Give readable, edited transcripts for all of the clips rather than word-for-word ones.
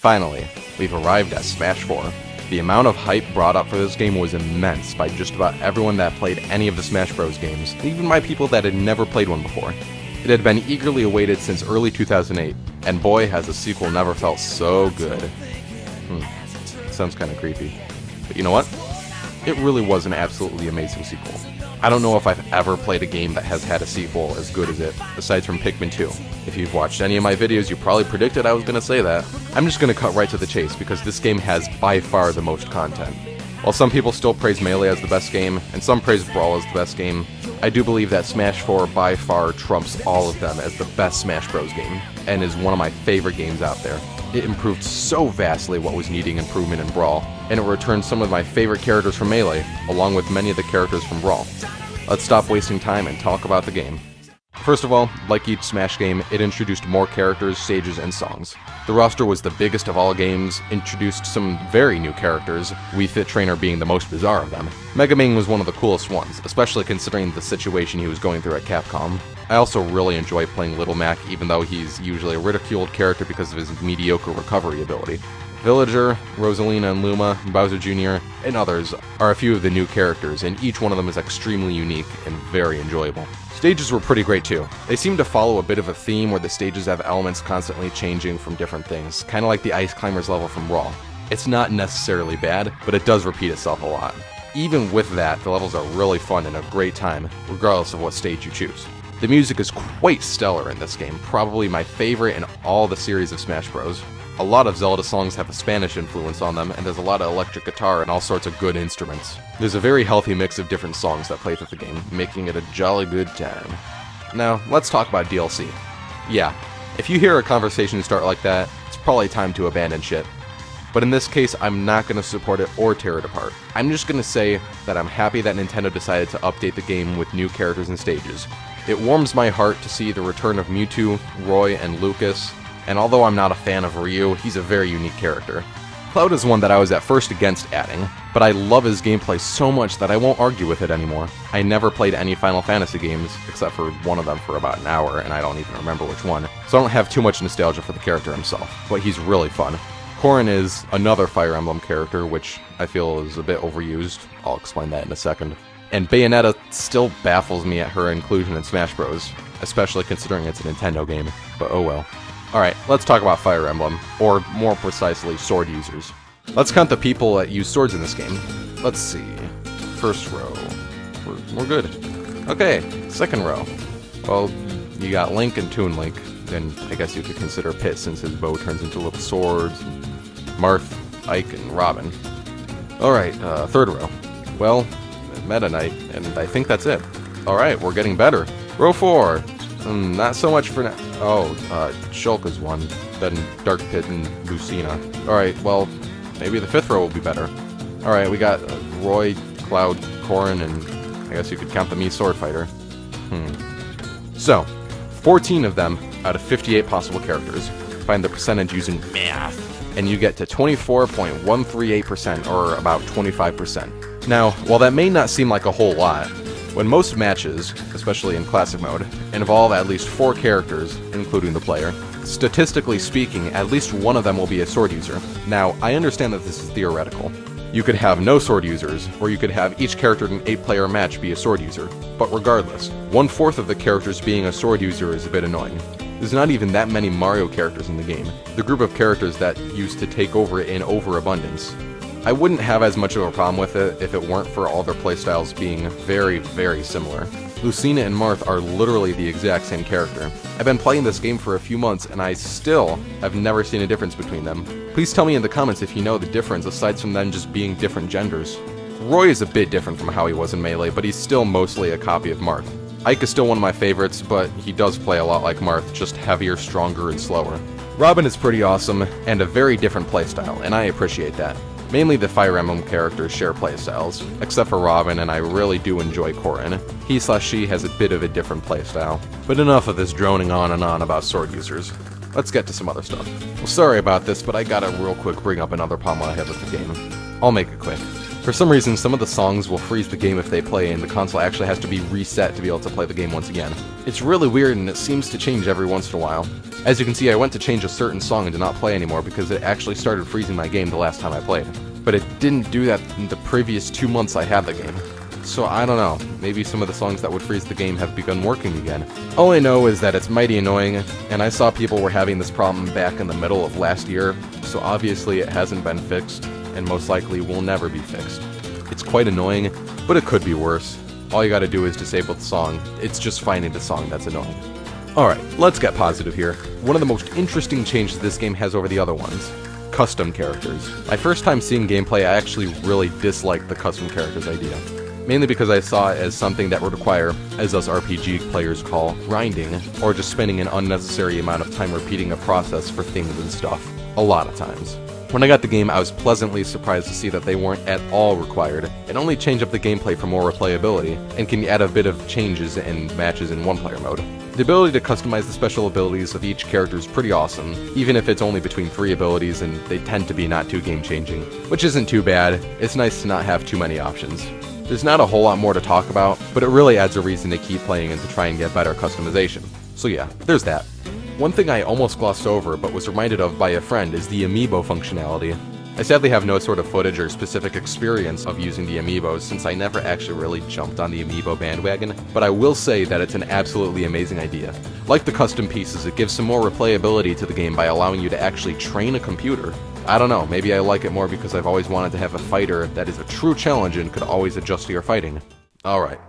Finally, we've arrived at Smash 4. The amount of hype brought up for this game was immense by just about everyone that played any of the Smash Bros. Games, even by people that had never played one before. It had been eagerly awaited since early 2008, and boy has a sequel never felt so good. Sounds kinda creepy. But you know what? It really was an absolutely amazing sequel. I don't know if I've ever played a game that has had a sequel as good as it, aside from Pikmin 2. If you've watched any of my videos, you probably predicted I was going to say that. I'm just going to cut right to the chase, because this game has by far the most content. While some people still praise Melee as the best game, and some praise Brawl as the best game, I do believe that Smash 4 by far trumps all of them as the best Smash Bros. Game, and is one of my favorite games out there. It improved so vastly what was needing improvement in Brawl, and it returned some of my favorite characters from Melee, along with many of the characters from Brawl. Let's stop wasting time and talk about the game. First of all, like each Smash game, it introduced more characters, stages, and songs. The roster was the biggest of all games, introduced some very new characters, Wii Fit Trainer being the most bizarre of them. Mega Man was one of the coolest ones, especially considering the situation he was going through at Capcom. I also really enjoy playing Little Mac, even though he's usually a ridiculed character because of his mediocre recovery ability. Villager, Rosalina and Luma, Bowser Jr., and others are a few of the new characters, and each one of them is extremely unique and very enjoyable. Stages were pretty great too. They seem to follow a bit of a theme where the stages have elements constantly changing from different things, kinda like the Ice Climbers level from Brawl. It's not necessarily bad, but it does repeat itself a lot. Even with that, the levels are really fun and a great time, regardless of what stage you choose. The music is quite stellar in this game, probably my favorite in all the series of Smash Bros. A lot of Zelda songs have a Spanish influence on them, and there's a lot of electric guitar and all sorts of good instruments. There's a very healthy mix of different songs that play through the game, making it a jolly good time. Now, let's talk about DLC. Yeah, if you hear a conversation start like that, it's probably time to abandon ship. But in this case, I'm not going to support it or tear it apart. I'm just going to say that I'm happy that Nintendo decided to update the game with new characters and stages. It warms my heart to see the return of Mewtwo, Roy, and Lucas, and although I'm not a fan of Ryu, he's a very unique character. Cloud is one that I was at first against adding, but I love his gameplay so much that I won't argue with it anymore. I never played any Final Fantasy games, except for one of them for about an hour, and I don't even remember which one, so I don't have too much nostalgia for the character himself, but he's really fun. Corrin is another Fire Emblem character, which I feel is a bit overused. I'll explain that in a second. And Bayonetta still baffles me at her inclusion in Smash Bros., especially considering it's a Nintendo game, but oh well. Alright, let's talk about Fire Emblem, or more precisely, sword users. Let's count the people that use swords in this game. Let's see. First row. We're good. Okay, second row. Well, you got Link and Toon Link. Then I guess you could consider Pit since his bow turns into little swords. Marth, Ike, and Robin. Alright, third row. Well, Meta Knight, and I think that's it. Alright, we're getting better. Row 4. Not so much for now. Oh, Shulk is one. Then Dark Pit and Lucina. Alright, well, maybe the fifth row will be better. Alright, we got Roy, Cloud, Corrin, and I guess you could count the Mii Sword Fighter. So, 14 of them out of 58 possible characters. Find the percentage using math, and you get to 24.138%, or about 25%. Now, while that may not seem like a whole lot, when most matches, especially in Classic Mode, involve at least 4 characters, including the player, statistically speaking, at least one of them will be a sword user. Now, I understand that this is theoretical. You could have no sword users, or you could have each character in an 8-player match be a sword user. But regardless, 1/4 of the characters being a sword user is a bit annoying. There's not even that many Mario characters in the game, the group of characters that used to take over in overabundance. I wouldn't have as much of a problem with it if it weren't for all their playstyles being very, very similar. Lucina and Marth are literally the exact same character. I've been playing this game for a few months and I still have never seen a difference between them. Please tell me in the comments if you know the difference aside from them just being different genders. Roy is a bit different from how he was in Melee, but he's still mostly a copy of Marth. Ike is still one of my favorites, but he does play a lot like Marth, just heavier, stronger, and slower. Robin is pretty awesome, and a very different playstyle, and I appreciate that. Mainly the Fire Emblem characters share playstyles, except for Robin, and I really do enjoy Corrin. He/she has a bit of a different playstyle. But enough of this droning on and on about sword users. Let's get to some other stuff. Well, sorry about this, but I gotta real quick bring up another problem I have with the game. I'll make it quick. For some reason, some of the songs will freeze the game if they play, and the console actually has to be reset to be able to play the game once again. It's really weird, and it seems to change every once in a while. As you can see, I went to change a certain song and did not play anymore because it actually started freezing my game the last time I played. But it didn't do that in the previous 2 months I had the game. So I don't know, maybe some of the songs that would freeze the game have begun working again. All I know is that it's mighty annoying, and I saw people were having this problem back in the middle of last year, so obviously it hasn't been fixed, and most likely will never be fixed. It's quite annoying, but it could be worse. All you gotta do is disable the song. It's just finding the song that's annoying. Alright, let's get positive here. One of the most interesting changes this game has over the other ones: custom characters. My first time seeing gameplay, I actually really disliked the custom characters idea. Mainly because I saw it as something that would require, as us RPG players call, grinding, or just spending an unnecessary amount of time repeating a process for things and stuff. A lot of times. When I got the game, I was pleasantly surprised to see that they weren't at all required, and only change up the gameplay for more replayability, and can add a bit of changes and matches in one-player mode. The ability to customize the special abilities of each character is pretty awesome, even if it's only between 3 abilities and they tend to be not too game-changing. Which isn't too bad, it's nice to not have too many options. There's not a whole lot more to talk about, but it really adds a reason to keep playing and to try and get better customization. So yeah, there's that. One thing I almost glossed over, but was reminded of by a friend, is the Amiibo functionality. I sadly have no sort of footage or specific experience of using the Amiibos, since I never actually really jumped on the Amiibo bandwagon, but I will say that it's an absolutely amazing idea. Like the custom pieces, it gives some more replayability to the game by allowing you to actually train a computer. I don't know, maybe I like it more because I've always wanted to have a fighter that is a true challenge and could always adjust to your fighting. Alright.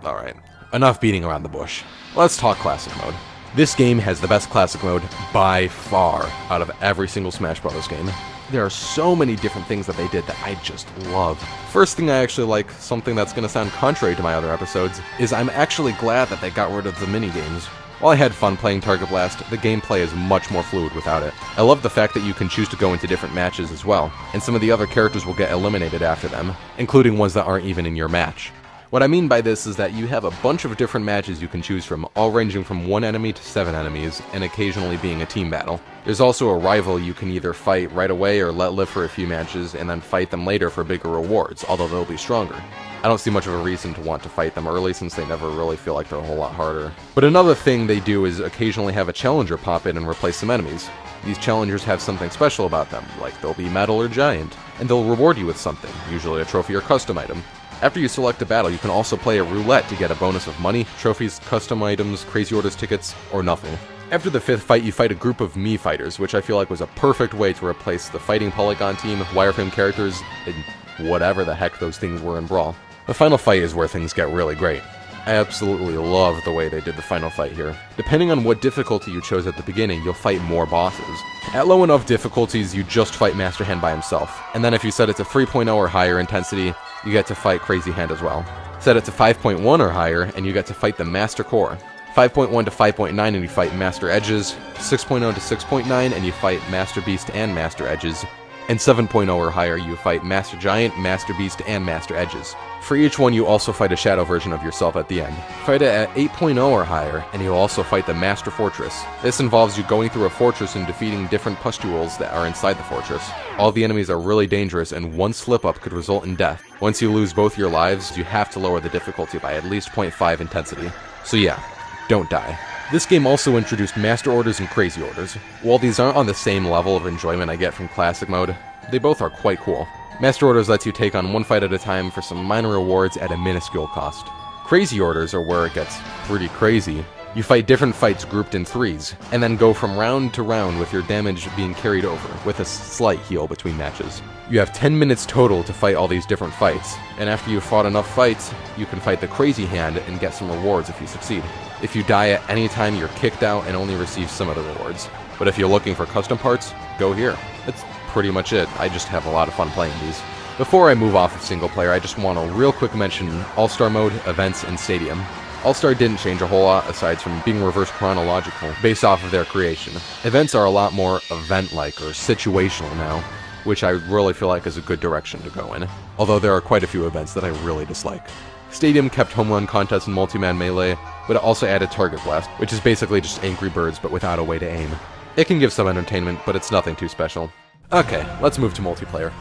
Enough beating around the bush. Let's talk classic mode. This game has the best classic mode by far out of every single Smash Bros. Game. There are so many different things that they did that I just love. First thing I actually like, something that's gonna sound contrary to my other episodes, is I'm actually glad that they got rid of the minigames. While I had fun playing Target Blast, the gameplay is much more fluid without it. I love the fact that you can choose to go into different matches as well, and some of the other characters will get eliminated after them, including ones that aren't even in your match. What I mean by this is that you have a bunch of different matches you can choose from, all ranging from 1 enemy to 7 enemies, and occasionally being a team battle. There's also a rival you can either fight right away or let live for a few matches, and then fight them later for bigger rewards, although they'll be stronger. I don't see much of a reason to want to fight them early since they never really feel like they're a whole lot harder. But another thing they do is occasionally have a challenger pop in and replace some enemies. These challengers have something special about them, like they'll be metal or giant, and they'll reward you with something, usually a trophy or custom item. After you select a battle, you can also play a roulette to get a bonus of money, trophies, custom items, Crazy Orders tickets, or nothing. After the 5th fight, you fight a group of Mii fighters, which I feel like was a perfect way to replace the fighting polygon team, wireframe characters, and whatever the heck those things were in Brawl. The final fight is where things get really great. I absolutely love the way they did the final fight here. Depending on what difficulty you chose at the beginning, you'll fight more bosses. At low enough difficulties, you just fight Master Hand by himself. And then if you set it to 3.0 or higher intensity, you get to fight Crazy Hand as well. Set it to 5.1 or higher, and you get to fight the Master Core. 5.1 to 5.9 and you fight Master Edges. 6.0 to 6.9 and you fight Master Beast and Master Edges. And 7.0 or higher, you fight Master Giant, Master Beast, and Master Edges. For each one, you also fight a shadow version of yourself at the end. Fight it at 8.0 or higher, and you'll also fight the Master Fortress. This involves you going through a fortress and defeating different pustules that are inside the fortress. All the enemies are really dangerous, and one slip-up could result in death. Once you lose both your lives, you have to lower the difficulty by at least 0.5 intensity. So yeah, don't die. This game also introduced Master Orders and Crazy Orders. While these aren't on the same level of enjoyment I get from Classic Mode, they both are quite cool. Master Orders lets you take on one fight at a time for some minor rewards at a minuscule cost. Crazy Orders are where it gets pretty crazy. You fight different fights grouped in threes, and then go from round to round with your damage being carried over, with a slight heal between matches. You have 10 minutes total to fight all these different fights, and after you've fought enough fights, you can fight the Crazy Hand and get some rewards if you succeed. If you die at any time, you're kicked out and only receive some of the rewards. But if you're looking for custom parts, go here. That's pretty much it. I just have a lot of fun playing these. Before I move off of single player, I just want to real quick mention All-Star Mode, Events, and Stadium. All-Star didn't change a whole lot aside from being reverse chronological based off of their creation. Events are a lot more event-like or situational now, which I really feel like is a good direction to go in, although there are quite a few events that I really dislike. Stadium kept home run contests and multi-man melee, but it also added Target Blast, which is basically just Angry Birds but without a way to aim. It can give some entertainment, but it's nothing too special. Okay, let's move to multiplayer.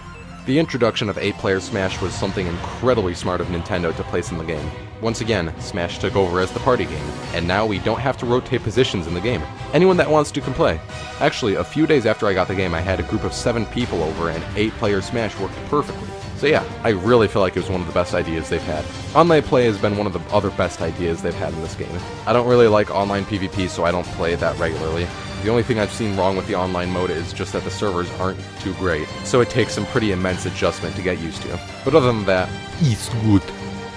The introduction of 8-player Smash was something incredibly smart of Nintendo to place in the game. Once again, Smash took over as the party game, and now we don't have to rotate positions in the game. Anyone that wants to can play. Actually, a few days after I got the game, I had a group of 7 people over, and 8-player Smash worked perfectly. So yeah, I really feel like it was one of the best ideas they've had. Online play has been one of the other best ideas they've had in this game. I don't really like online PvP, so I don't play it that regularly. The only thing I've seen wrong with the online mode is just that the servers aren't too great, so it takes some pretty immense adjustment to get used to. But other than that, it's good.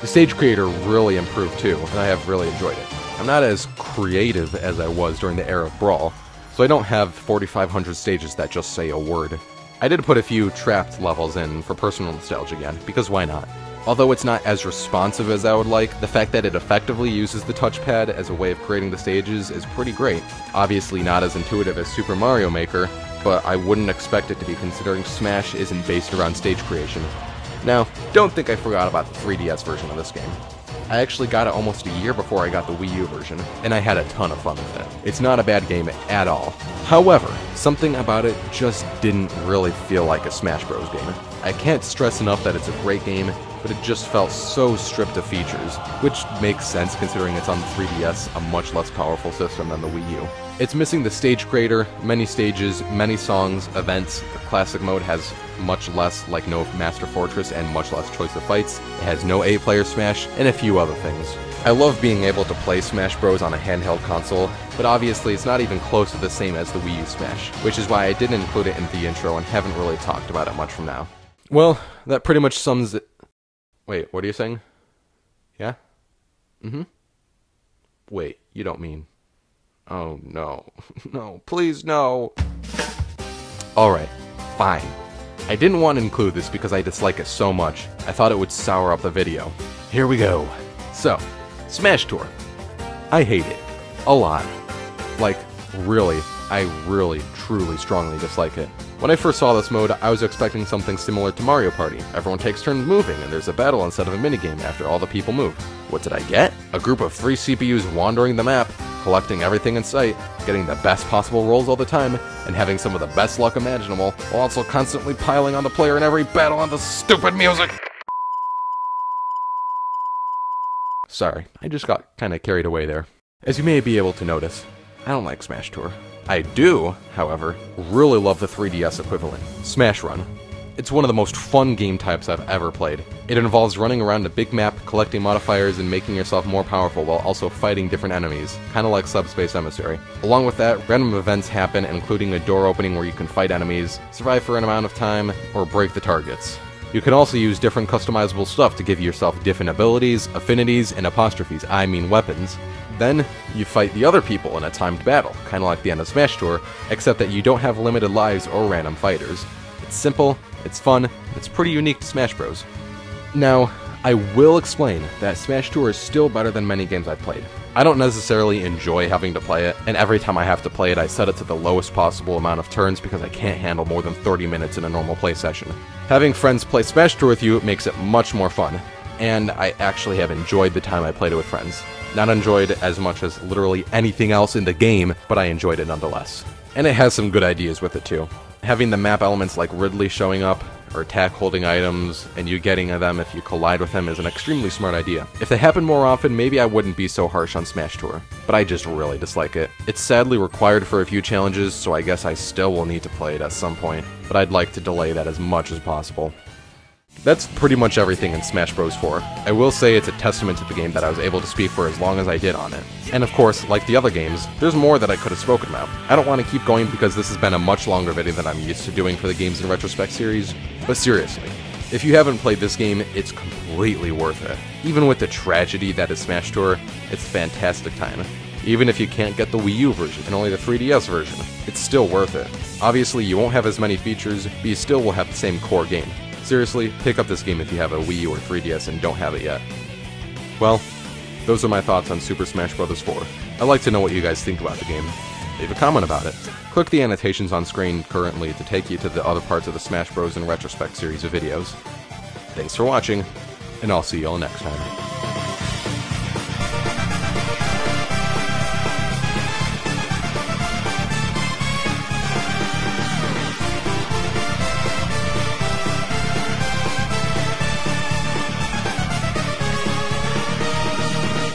The stage creator really improved too, and I have really enjoyed it. I'm not as creative as I was during the era of Brawl, so I don't have 4,500 stages that just say a word. I did put a few trapped levels in for personal nostalgia again, because why not? Although it's not as responsive as I would like, the fact that it effectively uses the touchpad as a way of creating the stages is pretty great. Obviously not as intuitive as Super Mario Maker, but I wouldn't expect it to be considering Smash isn't based around stage creation. Now, don't think I forgot about the 3DS version of this game. I actually got it almost a year before I got the Wii U version, and I had a ton of fun with it. It's not a bad game at all. However, something about it just didn't really feel like a Smash Bros. Game. I can't stress enough that it's a great game, but it just felt so stripped of features, which makes sense considering it's on the 3DS, a much less powerful system than the Wii U. It's missing the stage creator, many stages, many songs, events. The classic mode has much less, like no Master Fortress, and much less choice of fights. It has no 8-player Smash, and a few other things. I love being able to play Smash Bros. On a handheld console, but obviously it's not even close to the same as the Wii U Smash, which is why I didn't include it in the intro and haven't really talked about it much from now. Well, that pretty much sums it. Wait, what are you saying? Yeah? Mm-hmm. Wait, you don't mean... Oh, no. No, please, no. Alright, fine. I didn't want to include this because I dislike it so much. I thought it would sour up the video. Here we go. So, Smash Tour. I hate it. A lot. Like, really, I really, truly, strongly dislike it. When I first saw this mode, I was expecting something similar to Mario Party. Everyone takes turns moving, and there's a battle instead of a minigame after all the people move. What did I get? A group of 3 CPUs wandering the map, collecting everything in sight, getting the best possible rolls all the time, and having some of the best luck imaginable, while also constantly piling on the player in every battle on the stupid music! Sorry, I just got kinda carried away there. As you may be able to notice, I don't like Smash Tour. I do, however, really love the 3DS equivalent, Smash Run. It's one of the most fun game types I've ever played. It involves running around a big map, collecting modifiers, and making yourself more powerful while also fighting different enemies, kinda like Subspace Emissary. Along with that, random events happen, including a door opening where you can fight enemies, survive for an amount of time, or break the targets. You can also use different customizable stuff to give yourself different abilities, affinities, and apostrophes, I mean weapons. Then, you fight the other people in a timed battle, kinda like the end of Smash Tour, except that you don't have limited lives or random fighters. It's simple, it's fun, it's pretty unique to Smash Bros. Now, I will explain that Smash Tour is still better than many games I've played. I don't necessarily enjoy having to play it, and every time I have to play it I set it to the lowest possible amount of turns because I can't handle more than 30 minutes in a normal play session. Having friends play Smash Tour with you makes it much more fun, and I actually have enjoyed the time I played it with friends. Not enjoyed as much as literally anything else in the game, but I enjoyed it nonetheless. And it has some good ideas with it too. Having the map elements like Ridley showing up, or attack holding items, and you getting them if you collide with them is an extremely smart idea. If they happen more often, maybe I wouldn't be so harsh on Smash Tour, but I just really dislike it. It's sadly required for a few challenges, so I guess I still will need to play it at some point, but I'd like to delay that as much as possible. That's pretty much everything in Smash Bros. 4. I will say it's a testament to the game that I was able to speak for as long as I did on it. And of course, like the other games, there's more that I could have spoken about. I don't want to keep going because this has been a much longer video than I'm used to doing for the Games in Retrospect series, but seriously, if you haven't played this game, it's completely worth it. Even with the tragedy that is Smash Tour, it's a fantastic time. Even if you can't get the Wii U version and only the 3DS version, it's still worth it. Obviously, you won't have as many features, but you still will have the same core game. Seriously, pick up this game if you have a Wii U or 3DS and don't have it yet. Well, those are my thoughts on Super Smash Bros. 4. I'd like to know what you guys think about the game. Leave a comment about it. Click the annotations on screen currently to take you to the other parts of the Smash Bros. In Retrospect series of videos. Thanks for watching, and I'll see you all next time.